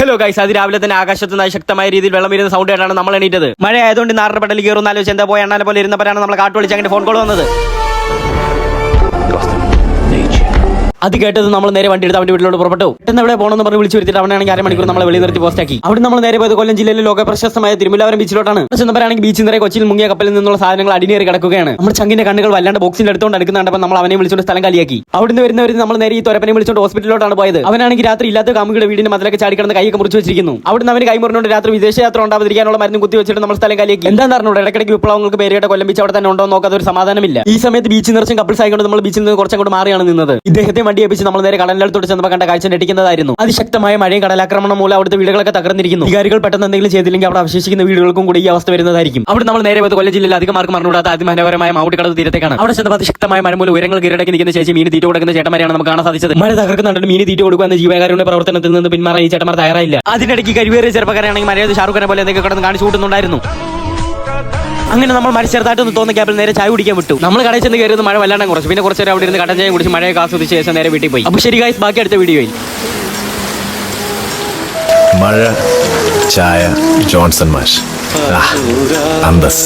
Hello guys, അത് രാവിലെ തന്നെ ആകാശത്ത് നിന്ന് ശക്തമായ രീതിയിൽ വെള്ളം വരുന്ന സൗണ്ട് ആയിട്ടാണ് നമ്മൾ എണീറ്റത്. മഴ ആയതുകൊണ്ട് നാറിന്റെ പടൽ കയറുന്ന ആലോചിച്ച് എന്താ പോയ അണ്ണാനെ പോലെ ഇരുന്നപ്പോഴാണ് നമ്മൾ കാട്ടു വിളിച്ച് അങ്ങനെ ഫോൺ കോൾ വന്നത്. അത് കേട്ടത് നമ്മൾ നേരെ വണ്ടി എടുത്ത് അവന്റെ വീട്ടിലോട്ട് പുറപ്പെട്ടു. പെട്ടെന്ന് എവിടെ പോകണമെന്ന് പറഞ്ഞ് വിളിച്ചു വരുത്തിട്ട് അവനാണെങ്കിൽ അരമണിക്കൂർ നമ്മളെ വെളി നിർത്തി പോസ്റ്റാക്കി. അവിടെ നമ്മൾ നേരെ പോയത് കൊല്ലം ജില്ലയിലെ ലോക പ്രശസ്തമായ തിരുമലാവരം ബീച്ചിലോട്ടാണ്. ചെന്നപ്പോഴാണെങ്കിൽ ബീച്ചിൽ നിറയെ കൊച്ചിയിൽ മുങ്ങിയ കപ്പലിൽ നിന്നുള്ള സാധനങ്ങൾ അടിനേറി കിടക്കുകയാണ്. നമ്മുടെ ചങ്കിന്റെ കണ്ണുകൾ വല്ലാണ്ട് ബോക്സിൽ എടുത്തുകൊണ്ട് അടുക്കുന്നുണ്ടപ്പോൾ നമ്മൾ അവനെ വിളിച്ചുകൊണ്ട് സ്ഥലം കാലിയാക്കി. അവിടുന്ന് വരുന്നവർ നമ്മൾ നേരെ ഈ തൊരപ്പനെ വിളിച്ചുകൊണ്ട് ഹോസ്പിറ്റലിലോട്ടാണ് പോയത്. അവനാണെങ്കിൽ രാത്രി ഇല്ലാത്ത കാമുകിയുടെ വീടിന്റെ മതിലൊക്കെ ചാടിക്കിടന്ന് കൈയൊക്കെ മുറിച്ച് വെച്ചിരിക്കുന്നു. അവിടുന്ന് അവന് കൈമുറിഞ്ഞുകൊണ്ട് രാത്രി വിദേശയാത്ര ഉണ്ടാവാതിരിക്കാനുള്ള മരുന്നും കുത്തി വെച്ചിട്ട് നമ്മൾ സ്ഥലം കാലിയാക്കി. എന്താണെന്ന് അറിഞ്ഞൂടെ, ഇടയ്ക്കിടയ്ക്ക് വിപ്ലവങ്ങൾക്ക് പേരുകേട്ട കൊല്ലം ബീച്ച് അവിടെ തന്നെ ഉണ്ടോ നോക്കാതെ ഒരു സമാധാനമില്ല. ഈ സമയത്ത് ബീച്ച് നിറച്ചും കപ്പിൾസ് ആയിക്കൊണ്ട് നമ്മൾ ബീച്ചിൽ നിന്ന് കുറച്ചങ്ങോട്ട് മാറിയാണ് നിന്നത്. ഇദ്ദേഹത്തെ വണ്ടി ഏൽപ്പിച്ച് നമ്മൾ നേരെ കടലിലോട്ട് ചെന്നപ്പോൾ കണ്ട കാഴ്ച ഞെട്ടിക്കുന്നതായിരുന്നു. അതിശക്തമായ മഴയും കടലാക്രമണം മൂലം അവിടുത്തെ വീടുകളൊക്കെ തകർന്നിരിക്കുന്നു. അധികാരികൾ പെട്ടെന്ന് എന്തെങ്കിലും ചെയ്തില്ലെങ്കിൽ അവിടെ അവശേഷിക്കുന്ന വീടുകൾക്കും കൂടി ഈ അവസ്ഥ വരുന്നതായിരിക്കും. അവിടെ നമ്മൾ നേരെ പോയത് കൊല്ലം ജില്ലയിൽ അധികം മാർക്ക് മറന്നുകൂടാത്ത അതിമനോഹരമായ മാവൂട്ടിക്കടവ് തീരത്തേക്കാണ്. അവിടെ ചെന്നപ്പോൾ അതിശക്തമായ മഴ മൂലം ഉയരങ്ങൾ കീഴടക്കി നിൽക്കുന്ന ചേച്ചി മീൻ തീറ്റ കൊടുക്കുന്ന ചേട്ടന്മാരെയാണ് നമുക്ക് കാണാൻ സാധിച്ചത്. മഴ തകർക്കുന്നുണ്ട് മീൻ തീറ്റ കൊടുക്കുക എന്ന ജീവകാരുടെ പ്രവർത്തനത്തിൽ നിന്ന് പിന്മാറാൻ ഈ ചേട്ടന്മാർ തയ്യാറായില്ല. അതിനിടയ്ക്ക് കഴിവേറിയ ചെറുപ്പക്കാരാണെങ്കിൽ മര്യാദ ഷാറുഖ് ഖാനെ പോലെ എന്തൊക്കെ കിടന്ന് കാണിച്ചു കൂട്ടുന്നുണ്ടായിരുന്നു. അങ്ങനെ നമ്മൾ മഴ ചെറുതായിട്ടൊന്ന് തോന്നുന്ന ക്യാബിൽ നേരെ ചായ കുടിക്കാൻ വിട്ടു. നമ്മൾ കടയിൽ ചെന്ന് കയറുന്നത് മഴ വല്ലാണ്ട് കുറച്ച്. പിന്നെ കുറച്ച് നേരം അവിടെ ഇരുന്ന് കട്ടൻ ചായ കുടിച്ച് മഴയൊക്കെ ആസ്വദിച്ച ശേഷം നേരെ വീട്ടിൽ പോയി. അപ്പോൾ ശരി ഗൈസ്, ബാക്കി അടുത്ത വീഡിയോയിൽ. മഴ, ചായ, ജോൺസൺ മാഷ്, അന്തസ്.